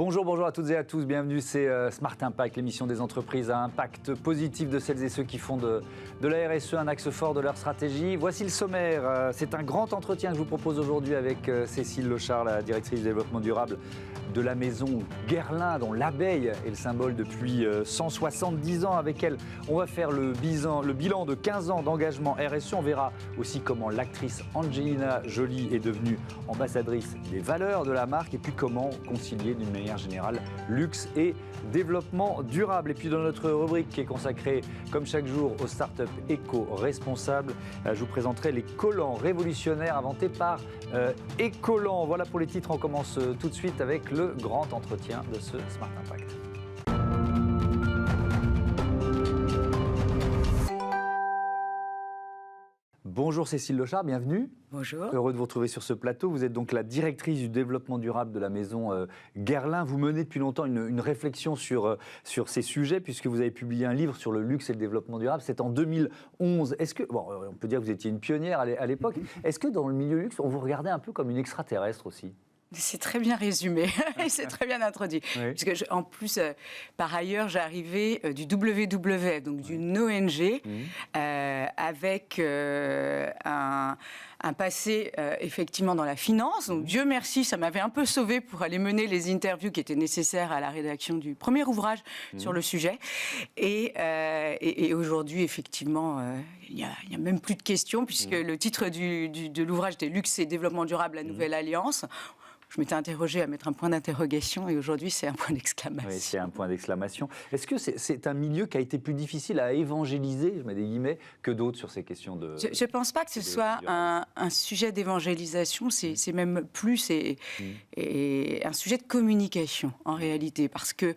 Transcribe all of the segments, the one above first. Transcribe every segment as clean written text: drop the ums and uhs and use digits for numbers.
Bonjour à toutes et à tous, bienvenue, c'est Smart Impact, l'émission des entreprises à impact positif de celles et ceux qui font de la RSE un axe fort de leur stratégie. Voici le sommaire, c'est un grand entretien que je vous propose aujourd'hui avec Cécile Lochard, la directrice du développement durable de la maison Guerlain, dont l'abeille est le symbole depuis 170 ans. Avec elle, on va faire le bilan de 15 ans d'engagement RSE. On verra aussi comment l'actrice Angelina Jolie est devenue ambassadrice des valeurs de la marque et puis comment concilier d'une manière générale luxe et développement durable. Et puis dans notre rubrique qui est consacrée comme chaque jour aux startups éco-responsables, je vous présenterai les collants révolutionnaires inventés par Ecolan. Voilà pour les titres, on commence tout de suite avec le grand entretien de ce Smart Impact. Bonjour Cécile Lochard, bienvenue. Bonjour. Heureux de vous retrouver sur ce plateau. Vous êtes donc la directrice du développement durable de la maison Guerlain. Vous menez depuis longtemps une réflexion sur ces sujets puisque vous avez publié un livre sur le luxe et le développement durable. C'est en 2011. Est-ce que, bon, on peut dire que vous étiez une pionnière à l'époque. Est-ce que dans le milieu luxe, on vous regardait un peu comme une extraterrestre aussi ? C'est très bien résumé, c'est très bien introduit. Oui. Parce que en plus, par ailleurs, j'arrivais du WWF, donc d'une ONG, avec un passé effectivement dans la finance. Donc Dieu merci, ça m'avait un peu sauvée pour aller mener les interviews qui étaient nécessaires à la rédaction du premier ouvrage sur le sujet. Et aujourd'hui, effectivement, il y a même plus de questions puisque le titre de l'ouvrage était Luxe et développement durable, la nouvelle alliance. Je m'étais interrogée à mettre un point d'interrogation et aujourd'hui, c'est un point d'exclamation. Oui, c'est un point d'exclamation. Est-ce que c'est un milieu qui a été plus difficile à évangéliser, je mets des guillemets, que d'autres sur ces questions de... Je ne pense pas que ce soit un sujet d'évangélisation, c'est même plus et un sujet de communication, en réalité. Parce que,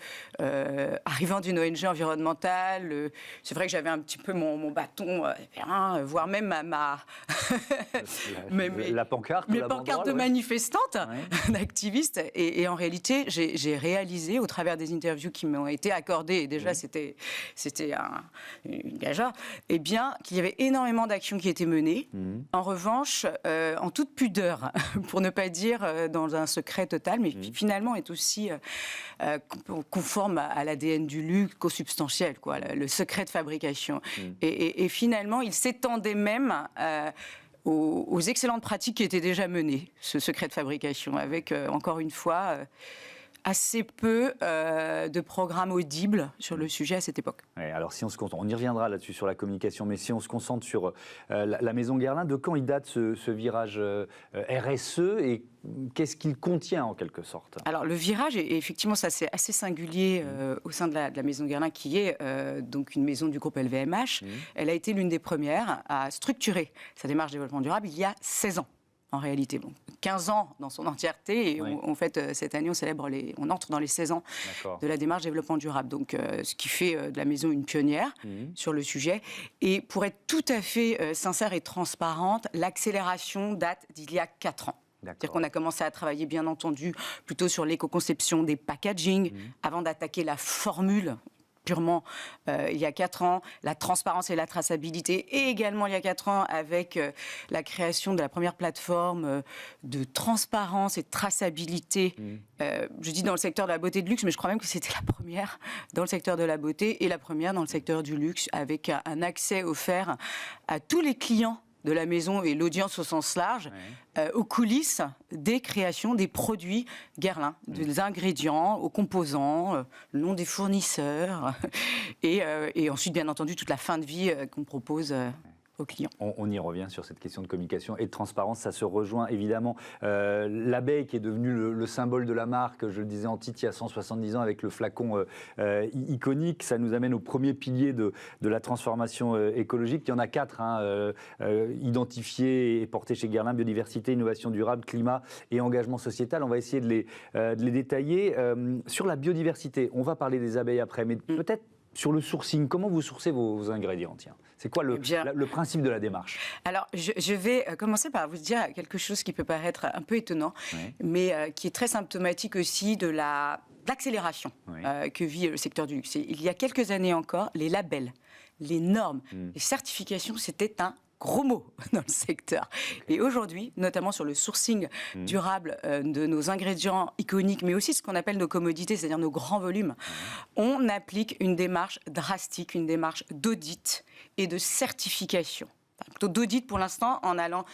arrivant d'une ONG environnementale, c'est vrai que j'avais un petit peu mon bâton, voire même la pancarte, mes pancartes de manifestantes. Ouais. D'activiste et en réalité j'ai réalisé au travers des interviews qui m'ont été accordées et déjà c'était une gageure, eh bien qu'il y avait énormément d'actions qui étaient menées. En revanche, en toute pudeur, pour ne pas dire dans un secret total, mais finalement est aussi conforme à l'ADN du luxe, consubstantiel, quoi, le secret de fabrication. Et finalement, il s'étendait même aux excellentes pratiques qui étaient déjà menées, ce secret de fabrication, avec, encore une fois, assez peu de programmes audibles sur le sujet à cette époque. Ouais, alors si on se concentre, on y reviendra là-dessus sur la communication, mais si on se concentre sur la maison Guerlain, de quand il date ce virage RSE et qu'est-ce qu'il contient en quelque sorte ? Alors le virage, et effectivement ça c'est assez singulier au sein de la maison Guerlain qui est donc une maison du groupe LVMH. Elle a été l'une des premières à structurer sa démarche de développement durable il y a 16 ans. En réalité, 15 ans dans son entièreté, et en fait, cette année, on entre dans les 16 ans de la démarche développement durable. Donc, ce qui fait de la maison une pionnière sur le sujet. Et pour être tout à fait sincère et transparente, l'accélération date d'il y a 4 ans. C'est-à-dire qu'on a commencé à travailler, bien entendu, plutôt sur l'éco-conception des packaging, avant d'attaquer la formule purement il y a 4 ans, la transparence et la traçabilité, et également il y a 4 ans avec la création de la première plateforme de transparence et de traçabilité, je dis dans le secteur de la beauté de luxe, mais je crois même que c'était la première dans le secteur de la beauté et la première dans le secteur du luxe, avec un accès offert à tous les clients de la maison et l'audience au sens large, aux coulisses des créations, des produits Guerlain, des ingrédients, aux composants, le nom des fournisseurs, et ensuite, bien entendu, toute la fin de vie qu'on propose aux clients. On y revient sur cette question de communication et de transparence, ça se rejoint évidemment. L'abeille qui est devenue le symbole de la marque, je le disais en titre, il y a 170 ans avec le flacon iconique, ça nous amène au premier pilier de la transformation écologique. Il y en a 4 identifiés et portés chez Guerlain: biodiversité, innovation durable, climat et engagement sociétal. On va essayer de les détailler. Sur la biodiversité, on va parler des abeilles après, mais peut-être sur le sourcing, comment vous sourcez vos ingrédients ? Tiens, c'est quoi le principe de la démarche ? Alors, je vais commencer par vous dire quelque chose qui peut paraître un peu étonnant, mais qui est très symptomatique aussi de l'accélération que vit le secteur du luxe. Il y a quelques années encore, les labels, les normes, les certifications, c'était un gros mots dans le secteur. Et aujourd'hui, notamment sur le sourcing durable de nos ingrédients iconiques, mais aussi ce qu'on appelle nos commodités, c'est-à-dire nos grands volumes, on applique une démarche drastique, une démarche d'audit et de certification. Enfin, plutôt d'audit pour l'instant, en allant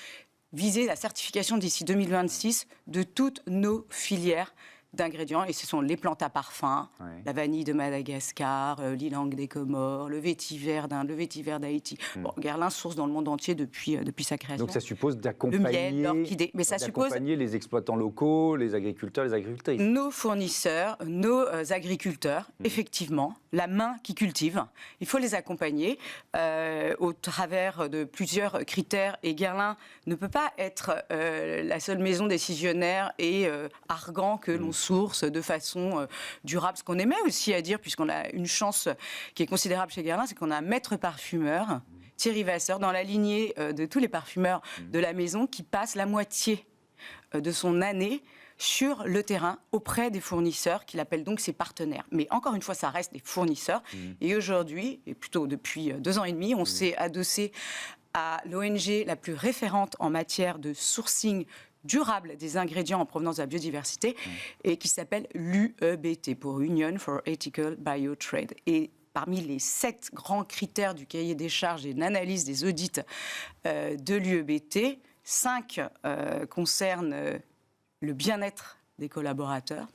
viser la certification d'ici 2026 de toutes nos filières d'ingrédients, et ce sont les plantes à parfum, la vanille de Madagascar, l'ilang des Comores, le vétiver d'Inde, le vétiver d'Haïti. Bon, Guerlain source dans le monde entier depuis sa création. Donc ça suppose d'accompagner, le miel, l'orchidée, mais ça suppose les exploitants locaux, les agriculteurs, les agricultrices. Nos fournisseurs, nos agriculteurs, effectivement, la main qui cultive, il faut les accompagner au travers de plusieurs critères. Et Guerlain ne peut pas être la seule maison décisionnaire et arrogant que l'on source de façon durable. Ce qu'on aimait aussi à dire, puisqu'on a une chance qui est considérable chez Guerlain, c'est qu'on a un maître parfumeur, Thierry Vasseur, dans la lignée de tous les parfumeurs de la maison, qui passe la moitié de son année sur le terrain auprès des fournisseurs, qu'il appelle donc ses partenaires. Mais encore une fois, ça reste des fournisseurs. Et aujourd'hui, et plutôt depuis 2 ans et demi, on s'est adossé à l'ONG la plus référente en matière de sourcing durable des ingrédients en provenance de la biodiversité, et qui s'appelle l'UEBT, pour Union for Ethical Biotrade. Et parmi les 7 grands critères du cahier des charges et de l'analyse des audits de l'UEBT, 5 concernent le bien-être des collaborateurs,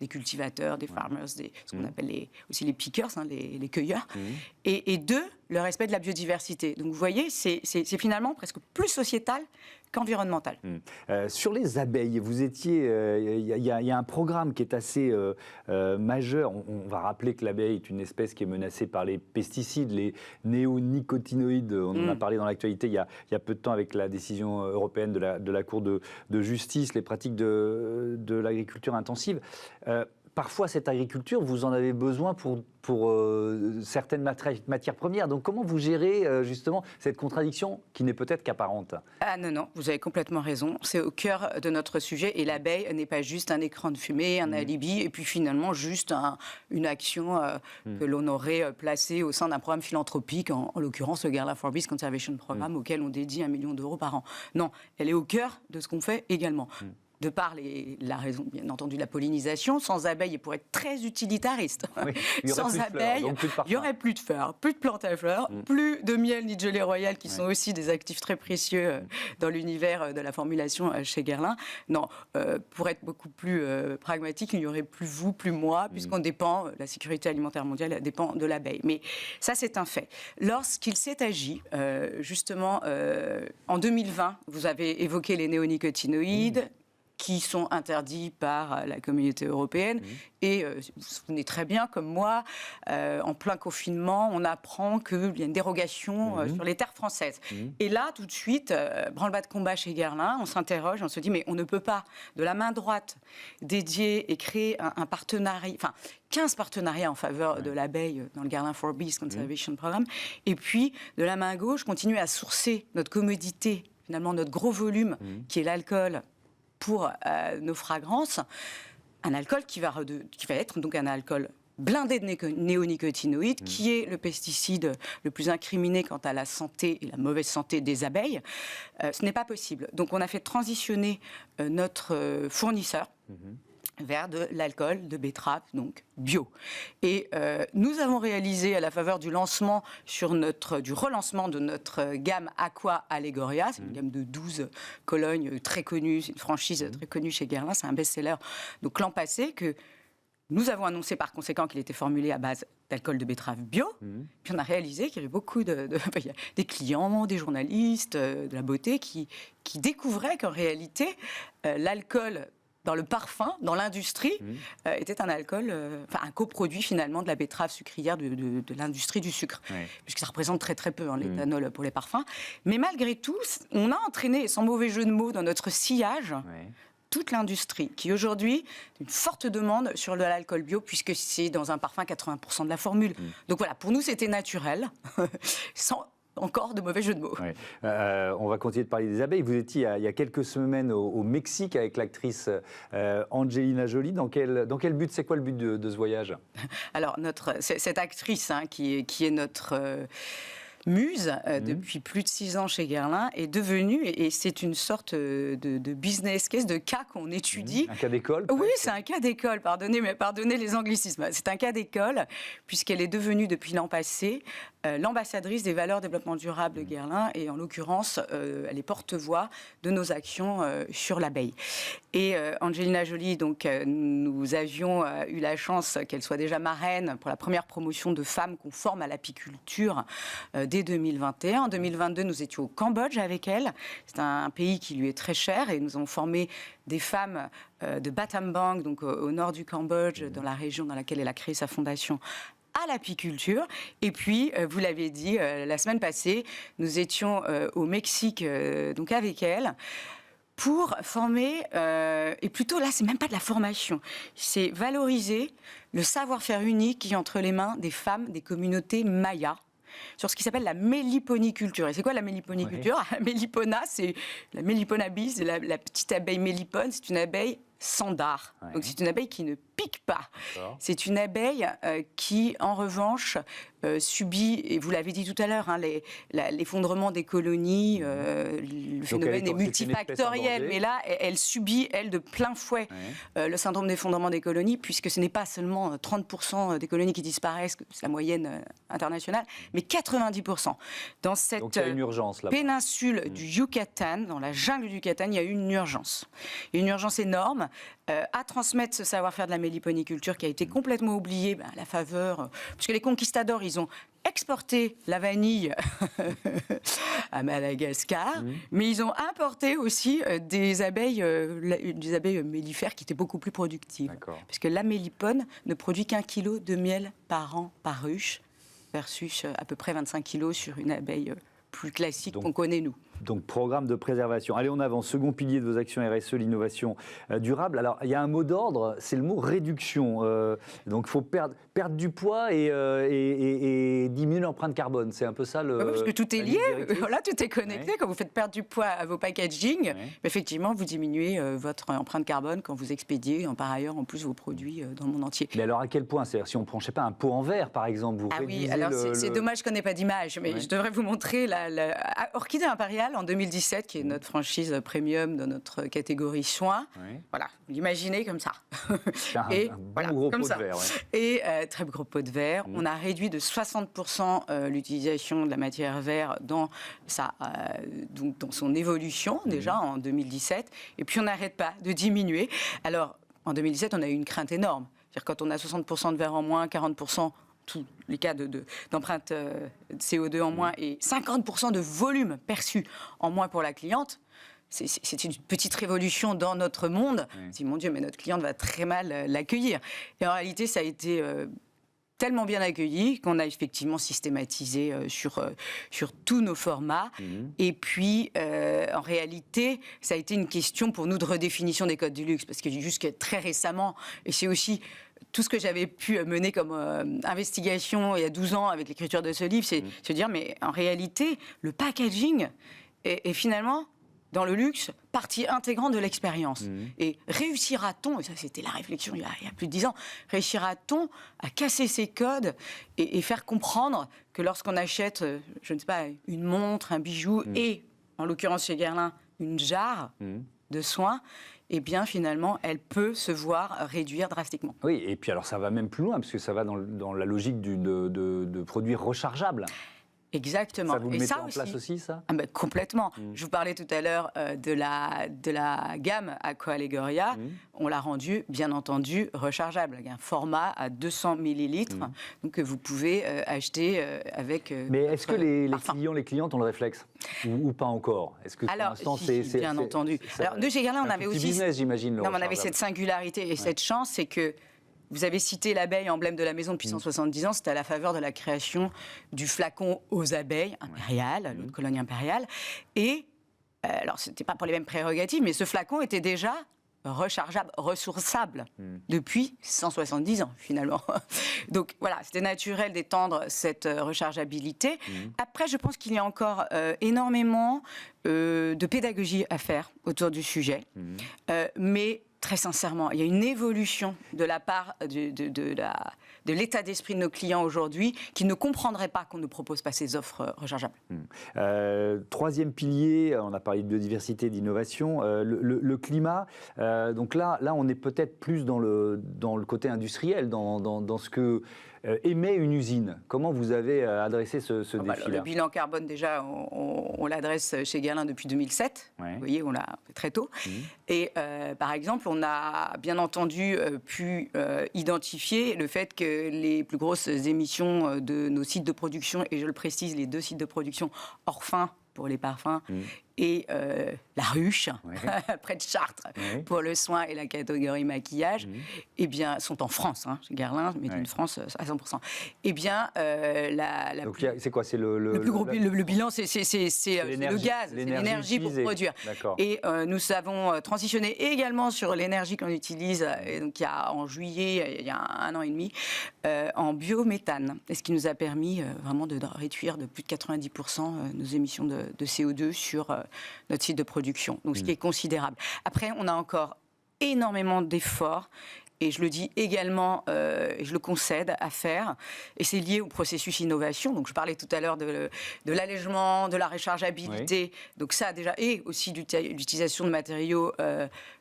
des cultivateurs, des farmers, ce qu'on appelle aussi les pickers, les cueilleurs, et 2, le respect de la biodiversité. Donc vous voyez, c'est finalement presque plus sociétal qu'environnemental. Sur les abeilles, vous étiez, il y a un programme qui est assez majeur. On va rappeler que l'abeille est une espèce qui est menacée par les pesticides, les néonicotinoïdes. On en a parlé dans l'actualité il y a peu de temps avec la décision européenne de la Cour de justice, les pratiques de l'agriculture intensive. Parfois, cette agriculture, vous en avez besoin pour certaines matières premières. Donc, comment vous gérez justement cette contradiction qui n'est peut-être qu'apparente ? Ah non, vous avez complètement raison. C'est au cœur de notre sujet. Et l'abeille n'est pas juste un écran de fumée, un alibi, et puis finalement juste une action que l'on aurait placée au sein d'un programme philanthropique, en l'occurrence le Guerlain for Bees Conservation Programme, auquel on dédie 1 million d'euros par an. Non, elle est au cœur de ce qu'on fait également. De par la raison, bien entendu, de la pollinisation. Sans abeilles, et pour être très utilitariste, sans abeilles, il n'y aurait plus de fleurs, plus de plantes à fleurs, plus de miel ni de gelée royale, qui sont aussi des actifs très précieux dans l'univers de la formulation chez Guerlain. Non, pour être beaucoup plus pragmatique, il n'y aurait plus vous, plus moi, puisqu'on dépend, la sécurité alimentaire mondiale dépend de l'abeille. Mais ça, c'est un fait. Lorsqu'il s'est agi, justement, en 2020, vous avez évoqué les néonicotinoïdes, qui sont interdits par la communauté européenne. Et vous vous souvenez très bien, comme moi, en plein confinement, on apprend qu'il y a une dérogation sur les terres françaises. Et là, tout de suite, branle-bas de combat chez Guerlain, on s'interroge, on se dit, mais on ne peut pas, de la main droite, dédier et créer un partenariat, enfin, 15 partenariats en faveur de l'abeille dans le Guerlain for Bees Conservation Programme, et puis, de la main gauche, continuer à sourcer notre commodité, finalement, notre gros volume, qui est l'alcool, pour nos fragrances, un alcool qui va être donc un alcool blindé de néonicotinoïdes, qui est le pesticide le plus incriminé quant à la santé et la mauvaise santé des abeilles. Ce n'est pas possible. Donc on a fait transitionner notre fournisseur vers de l'alcool de betterave, donc bio. Et nous avons réalisé, à la faveur du relancement de notre gamme Aqua Allegoria, c'est une gamme de 12 colognes très connue, c'est une franchise très connue chez Guerlain, c'est un best-seller. Donc l'an passé, que nous avons annoncé par conséquent qu'il était formulé à base d'alcool de betterave bio. Puis on a réalisé qu'il y avait beaucoup des clients, des journalistes, de la beauté qui découvraient qu'en réalité, l'alcool dans le parfum, dans l'industrie, était un alcool, un coproduit finalement de la betterave sucrière de l'industrie du sucre, puisque ça représente très très peu l'éthanol pour les parfums. Mais malgré tout, on a entraîné, sans mauvais jeu de mots, dans notre sillage, toute l'industrie, qui aujourd'hui a une forte demande sur l'alcool bio, puisque c'est dans un parfum 80% de la formule. Donc voilà, pour nous c'était naturel, sans encore de mauvais jeux de mots. On va continuer de parler des abeilles. Vous étiez il y a quelques semaines au Mexique avec l'actrice Angelina Jolie. Dans quel but, c'est quoi le but de ce voyage ? Alors, cette actrice qui est notre muse depuis plus de 6 ans chez Guerlain, est devenue, et c'est une sorte de business case, de cas qu'on étudie. Un cas d'école? Oui, c'est un cas d'école, pardonnez les anglicismes. C'est un cas d'école, puisqu'elle est devenue depuis l'an passé l'ambassadrice des valeurs développement durable de Guerlain, et en l'occurrence, elle est porte-voix de nos actions sur l'abeille. Et Angelina Jolie, donc, nous avions eu la chance qu'elle soit déjà marraine pour la première promotion de femmes qu'on forme à l'apiculture dès 2021. En 2022, nous étions au Cambodge avec elle. C'est un pays qui lui est très cher, et nous avons formé des femmes de Battambang, donc au nord du Cambodge, dans la région dans laquelle elle a créé sa fondation, à l'apiculture. Et puis, vous l'avez dit, la semaine passée, nous étions au Mexique, donc avec elle, pour former, et plutôt là, c'est même pas de la formation, c'est valoriser le savoir-faire unique qui est entre les mains des femmes des communautés mayas, sur ce qui s'appelle la méliponiculture. Et c'est quoi la méliponiculture? La mélipona, c'est la méliponabis, c'est la petite abeille mélipone, c'est une abeille sans dard. Ouais. Donc c'est une abeille qui ne pique pas. C'est une abeille qui, en revanche, subit, et vous l'avez dit tout à l'heure, hein, l'effondrement des colonies, le phénomène est multifactoriel, mais là, elle subit, elle, de plein fouet, le syndrome d'effondrement des colonies, puisque ce n'est pas seulement 30% des colonies qui disparaissent, c'est la moyenne internationale, mais 90%. Dans cette péninsule du Yucatan, dans la jungle du Yucatan, il y a eu une urgence. Et une urgence énorme à transmettre ce savoir-faire de la méliponiculture qui a été complètement oublié à la faveur, puisque les conquistadors, ils ont exporté la vanille à Madagascar, mais ils ont importé aussi des abeilles mellifères qui étaient beaucoup plus productives. Parce que la mélipone ne produit qu'1 kilo de miel par an par ruche, versus à peu près 25 kilos sur une abeille plus classique qu'on connaît, nous. Donc, programme de préservation. Allez, on avance. Second pilier de vos actions RSE, l'innovation durable. Alors, il y a un mot d'ordre, c'est le mot réduction. Donc, il faut perdre du poids et diminuer l'empreinte carbone. C'est un peu ça le... parce que tout est lié, voilà, tout est connecté. Quand vous faites perdre du poids à vos packaging, effectivement, vous diminuez votre empreinte carbone quand vous expédiez, par ailleurs, en plus, vos produits dans le monde entier. Mais alors, à quel point? C'est-à-dire, si on prend, je sais pas, un pot en verre, par exemple, vous réduisez alors c'est dommage qu'on n'ait pas d'image, mais je devrais vous montrer Orchidée Impériale, en 2017, qui est notre franchise premium dans notre catégorie soins. Voilà, vous l'imaginez comme ça. Et un gros pot de verre. Et très gros pot de verre. On a réduit de 60% l'utilisation de la matière verte dans son évolution, déjà en 2017. Et puis on n'arrête pas de diminuer. Alors, en 2017, on a eu une crainte énorme. C'est-à-dire quand on a 60% de verre en moins, 40%, tous les cas d'empreinte de CO2 en moins, et 50% de volume perçu en moins pour la cliente, c'est une petite révolution dans notre monde. On se dit, mon Dieu, mais notre cliente va très mal l'accueillir. Et en réalité, ça a été tellement bien accueilli qu'on a effectivement systématisé sur tous nos formats. Et puis, en réalité, ça a été une question pour nous de redéfinition des codes du luxe, parce que jusqu'à très récemment, et c'est aussi tout ce que j'avais pu mener comme investigation il y a 12 ans avec l'écriture de ce livre, c'est se dire, mais en réalité, le packaging est finalement, dans le luxe, partie intégrante de l'expérience. Et réussira-t-on, et ça c'était la réflexion il y a plus de 10 ans, réussira-t-on à casser ces codes et faire comprendre que lorsqu'on achète, je ne sais pas, une montre, un bijou, et, en l'occurrence chez Guerlain, une jarre de soins, eh bien, finalement, elle peut se voir réduire drastiquement. Oui, et puis alors ça va même plus loin, parce que ça va dans la logique de produits rechargeables. Exactement. Ça vous le mettez en place aussi, ça? Complètement. Je vous parlais tout à l'heure de la gamme Aqua Allegoria. On l'a rendue, bien entendu, rechargeable. Il y a un format à 200 millilitres, donc que vous pouvez acheter avec. Mais est-ce que les clients, les clientes ont le réflexe ou pas encore? Est-ce que pour l'instant, c'est bien entendu. Alors, de chez Guerlain, on avait aussi business, j'imagine. Non, on avait cette singularité et cette chance, c'est que vous avez cité l'abeille, emblème de la maison depuis 170 ans. C'était à la faveur de la création du flacon aux abeilles impériales, l'autre colonie impériale. Et, alors, ce n'était pas pour les mêmes prérogatives, mais ce flacon était déjà rechargeable, ressourçable depuis 170 ans, finalement. Donc, voilà, c'était naturel d'étendre cette rechargeabilité. Après, je pense qu'il y a encore énormément de pédagogie à faire autour du sujet. Mais très sincèrement, il y a une évolution de la part de l'état d'esprit de nos clients aujourd'hui qui ne comprendraient pas qu'on ne propose pas ces offres rechargeables. Troisième pilier, on a parlé de biodiversité, d'innovation, le climat. Donc là, on est peut-être plus dans le côté industriel, dans ce que émet une usine. Comment vous avez adressé ce défi-là ? Le bilan carbone, déjà, on l'adresse chez Guerlain depuis 2007. Ouais. Vous voyez, on l'a fait très tôt. Et par exemple, on a bien entendu pu identifier le fait que les plus grosses émissions de nos sites de production, et je le précise, les 2 sites de production Orphin pour les parfums et La Ruche, près de Chartres, pour le soin et la catégorie maquillage, eh bien, sont en France, chez Guerlain, mais d'une France à 100%. Eh bien, donc, c'est quoi ? C'est le plus gros le bilan, c'est le gaz, c'est l'énergie pour produire. Et nous avons transitionné également sur l'énergie qu'on utilise, et donc en juillet, il y a 1 an et demi, en biométhane, et ce qui nous a permis vraiment de réduire de plus de 90% nos émissions de CO2 sur notre site de production, donc ce qui est considérable. Après, on a encore énormément d'efforts, et je le dis également, et je le concède, à faire, et c'est lié au processus innovation. Donc je parlais tout à l'heure de l'allègement, de la rechargeabilité, donc ça déjà, et aussi l'utilisation de matériaux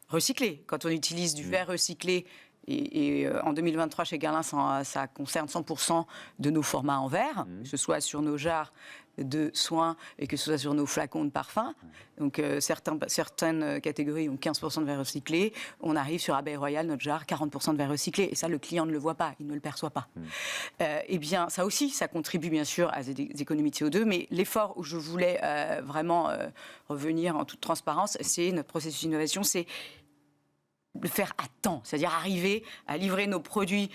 recyclés. Quand on utilise du verre recyclé, et en 2023, chez Guerlain, ça concerne 100% de nos formats en verre, que ce soit sur nos jarres de soins et que ce soit sur nos flacons de parfum. Donc certaines catégories ont 15% de verre recyclé. On arrive sur Abeille Royale, notre jarre, 40% de verre recyclé. Et ça, le client ne le voit pas, il ne le perçoit pas. Eh bien, ça aussi, ça contribue bien sûr à des économies de CO2. Mais l'effort où je voulais vraiment revenir en toute transparence, c'est notre processus d'innovation, c'est le faire à temps, c'est-à-dire arriver à livrer nos produits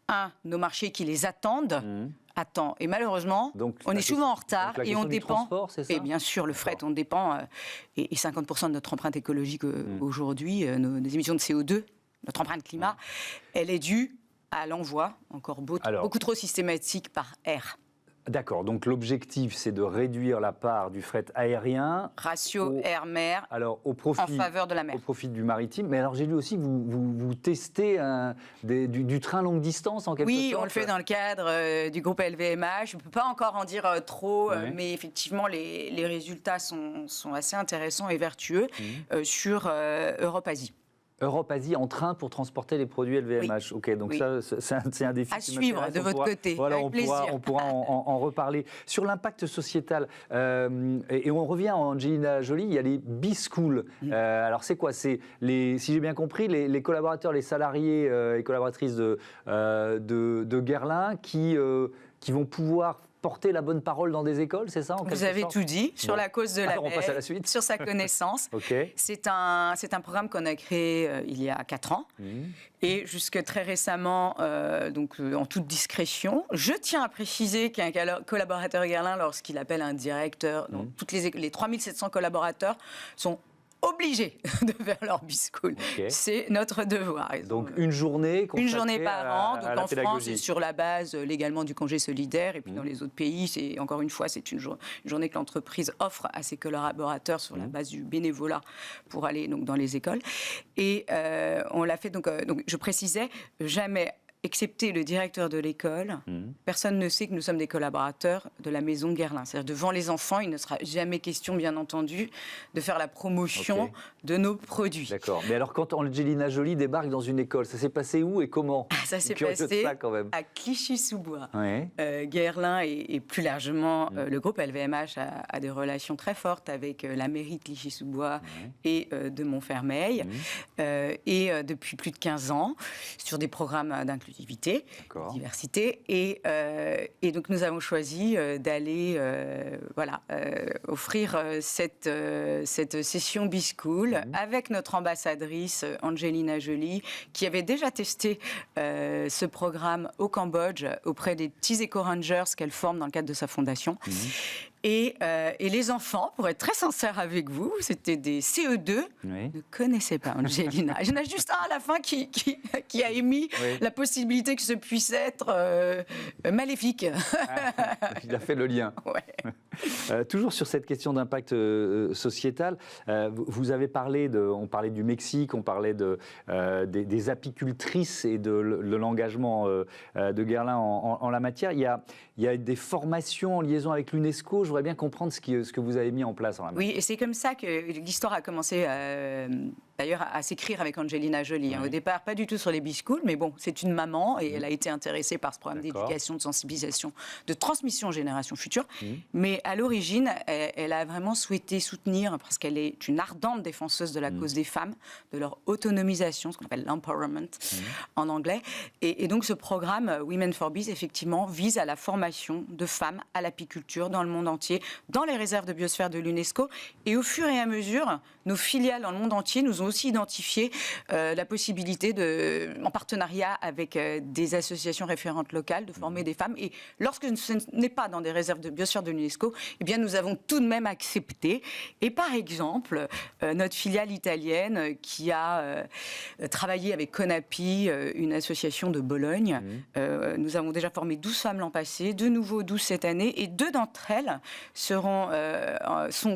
à nos marchés qui les attendent à temps. Et malheureusement, donc, on est souvent en retard et on dépend. C'est ça ? Et bien sûr, le fret, on dépend. Et 50% de notre empreinte écologique aujourd'hui, nos émissions de CO2, notre empreinte climat, elle est due à l'envoi, encore beaucoup trop systématique par air. D'accord, donc l'objectif, c'est de réduire la part du fret aérien. Ratio air-mer, en faveur de la mer. Au profit du maritime. Mais alors, j'ai lu aussi que vous testez du train longue distance, en quelque sorte. Oui, on le fait dans le cadre du groupe LVMH. Je ne peux pas encore en dire trop, mais effectivement, les résultats sont assez intéressants et vertueux sur Europe-Asie. Europe-Asie en train pour transporter les produits LVMH. Ok, donc ça, c'est un défi à suivre de votre côté. Voilà, avec plaisir. On pourra en reparler. Sur l'impact sociétal, et on revient à Angelina Jolie, il y a les B-Schools. Alors, c'est quoi ? Si j'ai bien compris, les collaborateurs, les salariés et collaboratrices de Guerlain qui vont pouvoir porter la bonne parole dans des écoles, c'est ça en Vous avez tout dit sur la cause de la on passe à la suite. Sur sa connaissance. C'est un programme qu'on a créé il y a 4 ans et jusque très récemment, donc en toute discrétion. Je tiens à préciser qu'un collaborateur Guerlain, lorsqu'il appelle un directeur, donc les 3700 collaborateurs sont obligés de faire leur B-School. C'est notre devoir. Donc une journée par an, donc en France, c'est sur la base légalement du congé solidaire, et puis dans les autres pays, c'est encore une fois, c'est une journée que l'entreprise offre à ses collaborateurs sur la base du bénévolat pour aller donc dans les écoles. Et on l'a fait, donc je précisais, jamais excepté le directeur de l'école, personne ne sait que nous sommes des collaborateurs de la maison Guerlain. C'est-à-dire devant les enfants, il ne sera jamais question, bien entendu, de faire la promotion de nos produits. D'accord. Mais alors, quand Angelina Jolie débarque dans une école, ça s'est passé où et comment ? Ça s'est passé à Clichy-sous-Bois. Guerlain et plus largement le groupe LVMH a des relations très fortes avec la mairie de Clichy-sous-Bois et de Montfermeil. Et depuis plus de 15 ans, sur des programmes d'inclusion, diversité, et donc nous avons choisi d'aller offrir cette session B-School avec notre ambassadrice Angelina Jolie, qui avait déjà testé ce programme au Cambodge auprès des petits éco-rangers qu'elle forme dans le cadre de sa fondation. Et les enfants, pour être très sincère avec vous, c'était des CE2, ne connaissaient pas Angelina. Il y en a juste un à la fin qui a émis la possibilité que ce puisse être maléfique. Il a fait le lien. Toujours sur cette question d'impact sociétal, vous avez parlé on parlait du Mexique, on parlait des apicultrices et de l'engagement de Guerlain en la matière. Il y a des formations en liaison avec l'UNESCO. Je voudrais bien comprendre ce que vous avez mis en place en la matière. Oui, et c'est comme ça que l'histoire a commencé d'ailleurs à s'écrire avec Angelina Jolie. Au départ, pas du tout sur les B-Schools, mais bon, c'est une maman et elle a été intéressée par ce programme d'éducation, de sensibilisation, de transmission aux générations futures. Mais à l'origine, elle a vraiment souhaité soutenir, parce qu'elle est une ardente défenseuse de la cause des femmes, de leur autonomisation, ce qu'on appelle l'empowerment en anglais. Et donc ce programme Women for Bees, effectivement, vise à la formation de femmes à l'apiculture dans le monde entier, dans les réserves de biosphère de l'UNESCO. Et au fur et à mesure, nos filiales dans le monde entier nous ont aussi identifié la possibilité, en partenariat avec des associations référentes locales, de former des femmes. Et lorsque ce n'est pas dans des réserves de biosphère de l'UNESCO, eh bien, nous avons tout de même accepté. Et par exemple, notre filiale italienne qui a travaillé avec CONAPI, une association de Bologne, nous avons déjà formé 12 femmes l'an passé, de nouveau 12 cette année, et 2 d'entre elles sont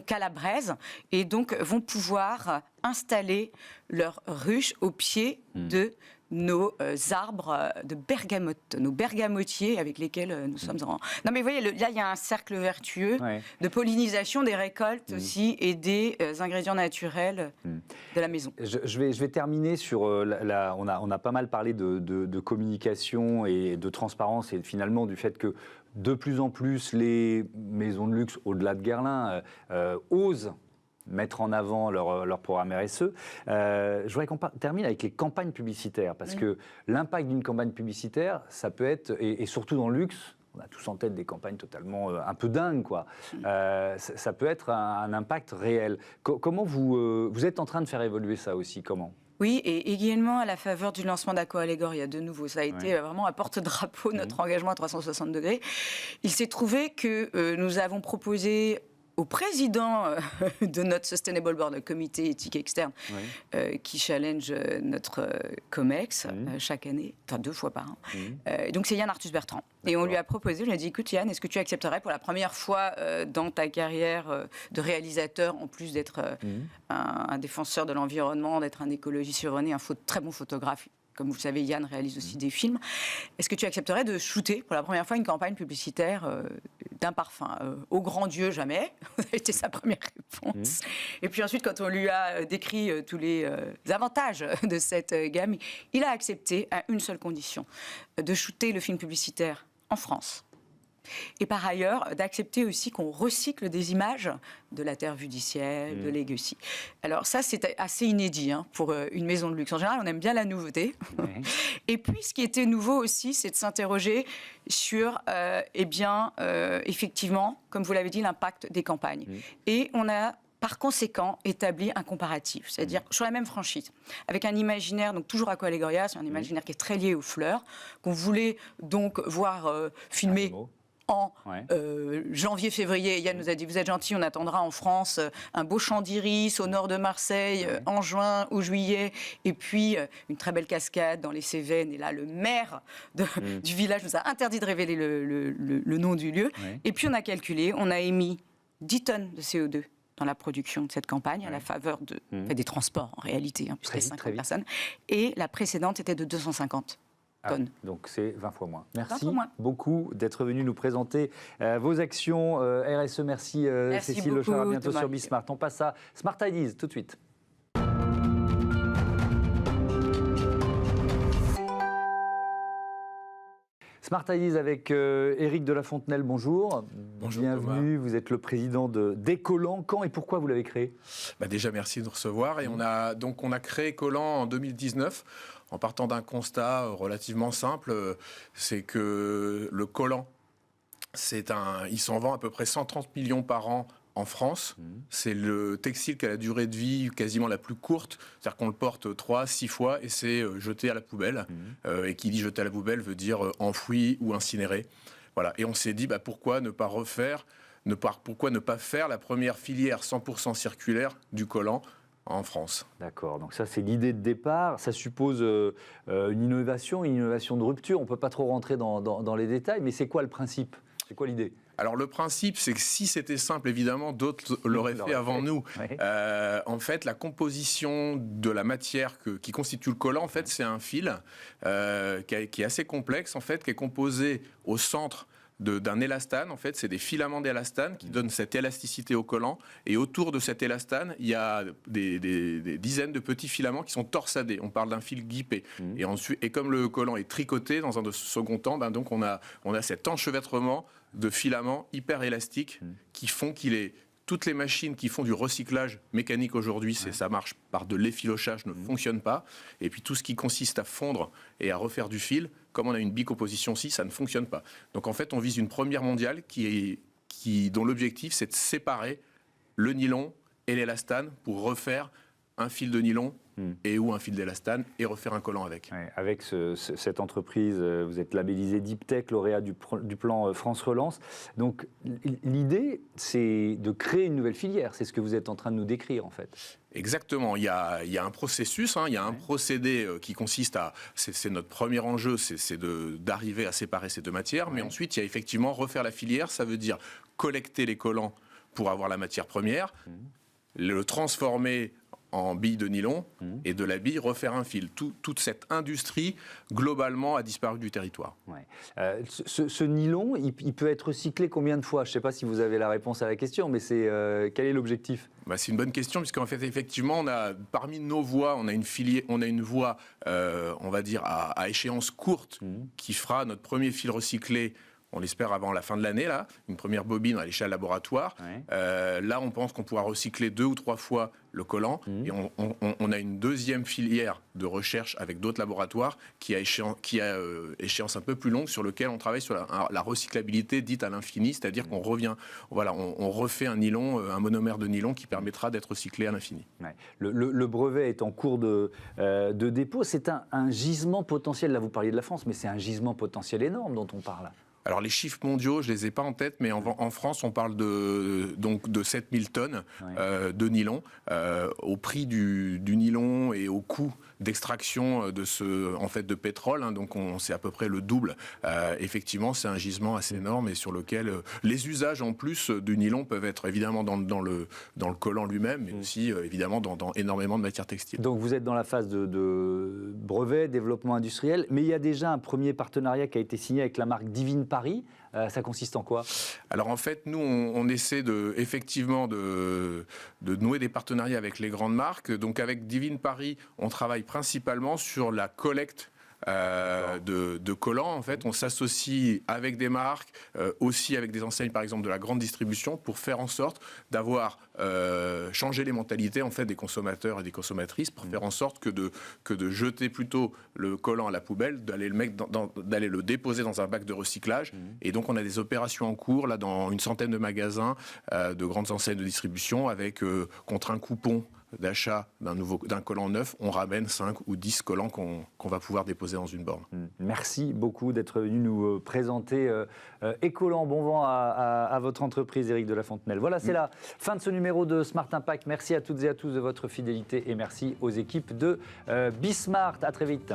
calabraises et donc vont pouvoir installer leur ruche au pied de nos arbres de bergamote, nos bergamotiers avec lesquels nous sommes en... Non mais vous voyez, là il y a un cercle vertueux de pollinisation des récoltes aussi et des ingrédients naturels de la maison. Je vais terminer sur... on a pas mal parlé de communication et de transparence et finalement du fait que de plus en plus les maisons de luxe, au-delà de Guerlain, osent mettre en avant leur programme RSE. Je voudrais qu'on termine avec les campagnes publicitaires, parce que l'impact d'une campagne publicitaire, ça peut être, et surtout dans le luxe, on a tous en tête des campagnes totalement un peu dingues, quoi. Ça peut être un impact réel. Comment vous êtes en train de faire évoluer ça aussi? Comment ? Oui, et également à la faveur du lancement d'Aqua-Allegoria, de nouveau. Ça a été vraiment un porte-drapeau, notre engagement à 360 degrés. Il s'est trouvé que nous avons proposé au président de notre Sustainable Board, le comité éthique externe, qui challenge notre COMEX chaque année, enfin 2 fois par an. Donc c'est Yann Arthus Bertrand. Et on lui a proposé, on lui a dit, écoute Yann, est-ce que tu accepterais pour la première fois dans ta carrière de réalisateur, en plus d'être un défenseur de l'environnement, d'être un écologiste survenu, un très bon photographe, comme vous le savez, Yann réalise aussi des films. Est-ce que tu accepterais de shooter pour la première fois une campagne publicitaire d'un parfum au grand Dieu, jamais. Ça a été sa première réponse. Et puis ensuite, quand on lui a décrit tous les avantages de cette gamme, il a accepté à une seule condition, de shooter le film publicitaire en France. Et par ailleurs, d'accepter aussi qu'on recycle des images de La Terre vue du ciel, de Legacy. Alors ça, c'est assez inédit pour une maison de luxe. En général, on aime bien la nouveauté. Et puis, ce qui était nouveau aussi, c'est de s'interroger sur, effectivement, comme vous l'avez dit, l'impact des campagnes. Et on a par conséquent, établi un comparatif, c'est-à-dire sur la même franchise, avec un imaginaire, donc toujours Aqua-Allegoria, c'est un imaginaire qui est très lié aux fleurs, qu'on voulait donc voir filmer en janvier-février. Yann nous a dit, vous êtes gentil, on attendra en France un beau champ d'iris au nord de Marseille en juin ou juillet, et puis une très belle cascade dans les Cévennes. Et là, le maire du village nous a interdit de révéler le nom du lieu. Et puis on a calculé, on a émis 10 tonnes de CO2 dans la production de cette campagne, à la faveur des transports en réalité, puisqu'il y a 50 personnes. Et la précédente était de 250 tonnes. Donc c'est 20 fois moins. Merci beaucoup d'être venu nous présenter vos actions RSE. Merci Cécile Lechard, à bientôt sur Bismart. On passe à Smart Ideas tout de suite. Smart Ideas avec Éric de la Fontenelle, bonjour. Bonjour. Bienvenue, Thomas. Vous êtes le président d'Ecolan. Quand et pourquoi vous l'avez créé ? Déjà, merci de nous recevoir. Et on a créé Ecolan en 2019 en partant d'un constat relativement simple, c'est que le collant, il s'en vend à peu près 130 millions par an en France. C'est le textile qui a la durée de vie quasiment la plus courte, c'est-à-dire qu'on le porte 3-6 fois et c'est jeté à la poubelle. Et qui dit jeté à la poubelle veut dire enfoui ou incinéré. Voilà. Et on s'est dit pourquoi ne pas refaire pourquoi ne pas faire la première filière 100% circulaire du collant en France. D'accord, donc ça c'est l'idée de départ, ça suppose une innovation de rupture, on ne peut pas trop rentrer dans les détails, mais c'est quoi le principe? C'est quoi l'idée? Alors le principe, c'est que si c'était simple, évidemment, d'autres l'auraient fait avant nous. Oui. En fait, la composition de la matière qui constitue le collant, en fait, c'est un fil qui est assez complexe, en fait, qui est composé au centre d'un élastane. En fait, c'est des filaments d'élastane qui donnent cette élasticité au collant. Et autour de cet élastane, il y a des dizaines de petits filaments qui sont torsadés. On parle d'un fil guipé. Et comme le collant est tricoté dans un second temps, donc on a cet enchevêtrement de filaments hyper élastiques qui font toutes les machines qui font du recyclage mécanique aujourd'hui, ça marche par de l'effilochage, ne fonctionne pas. Et puis tout ce qui consiste à fondre et à refaire du fil, comme on a une bicomposition aussi, ça ne fonctionne pas. Donc en fait, on vise une première mondiale dont l'objectif, c'est de séparer le nylon et l'élastane pour refaire un fil de nylon ou un fil d'élastane et refaire un collant avec. Ouais, avec cette entreprise, vous êtes labellisé Deep Tech, lauréat du plan France Relance. Donc l'idée, c'est de créer une nouvelle filière. C'est ce que vous êtes en train de nous décrire en fait. Exactement, il y a un processus, il y a un procédé qui consiste c'est notre premier enjeu, c'est d'arriver à séparer ces deux matières, mais ensuite il y a effectivement refaire la filière, ça veut dire collecter les collants pour avoir la matière première, le transformer en bille de nylon et de la bille refaire un fil. Toute cette industrie, globalement, a disparu du territoire. Ouais. Ce nylon, il peut être recyclé combien de fois? Je ne sais pas si vous avez la réponse à la question, mais quel est l'objectif? C'est une bonne question, puisqu'en fait, effectivement, parmi nos voies, on a une voie, on va dire, à échéance courte, qui fera notre premier fil recyclé. On l'espère avant la fin de l'année, là, une première bobine à l'échelle laboratoire. Là, on pense qu'on pourra recycler 2 ou 3 fois le collant. Et on a une deuxième filière de recherche avec d'autres laboratoires qui a échéance un peu plus longue, sur lequel on travaille sur la recyclabilité dite à l'infini, c'est-à-dire qu'on on refait un nylon, un monomère de nylon qui permettra d'être recyclé à l'infini. Ouais. Le brevet est en cours de dépôt. C'est un gisement potentiel. Là, vous parliez de la France, mais c'est un gisement potentiel énorme dont on parle. Alors les chiffres mondiaux, je les ai pas en tête, mais en France, on parle de 7000 tonnes de nylon. Au prix du nylon et au coût d'extraction de pétrole, donc c'est à peu près le double. Effectivement, c'est un gisement assez énorme et sur lequel les usages en plus du nylon peuvent être évidemment dans le collant lui-même, mais aussi évidemment dans énormément de matières textiles. Donc vous êtes dans la phase de brevet, développement industriel, mais il y a déjà un premier partenariat qui a été signé avec la marque Divine Paris. Ça consiste en quoi? Alors en fait, nous, on essaie effectivement de nouer des partenariats avec les grandes marques. Donc avec Divine Paris, on travaille principalement sur la collecte de collants. En fait, on s'associe avec des marques, aussi avec des enseignes, par exemple de la grande distribution, pour faire en sorte d'avoir changé les mentalités en fait des consommateurs et des consommatrices, pour faire en sorte que de jeter plutôt le collant à la poubelle, d'aller le déposer dans un bac de recyclage. Et donc on a des opérations en cours là dans une centaine de magasins, de grandes enseignes de distribution, avec contre un coupon d'achat d'un collant neuf, on ramène 5 ou 10 collants qu'on va pouvoir déposer dans une borne. Merci beaucoup d'être venu nous présenter Ecolan. Bon vent à votre entreprise, Éric de la Fontenelle. Voilà, c'est la fin de ce numéro de Smart Impact. Merci à toutes et à tous de votre fidélité et merci aux équipes de Bismart. À très vite.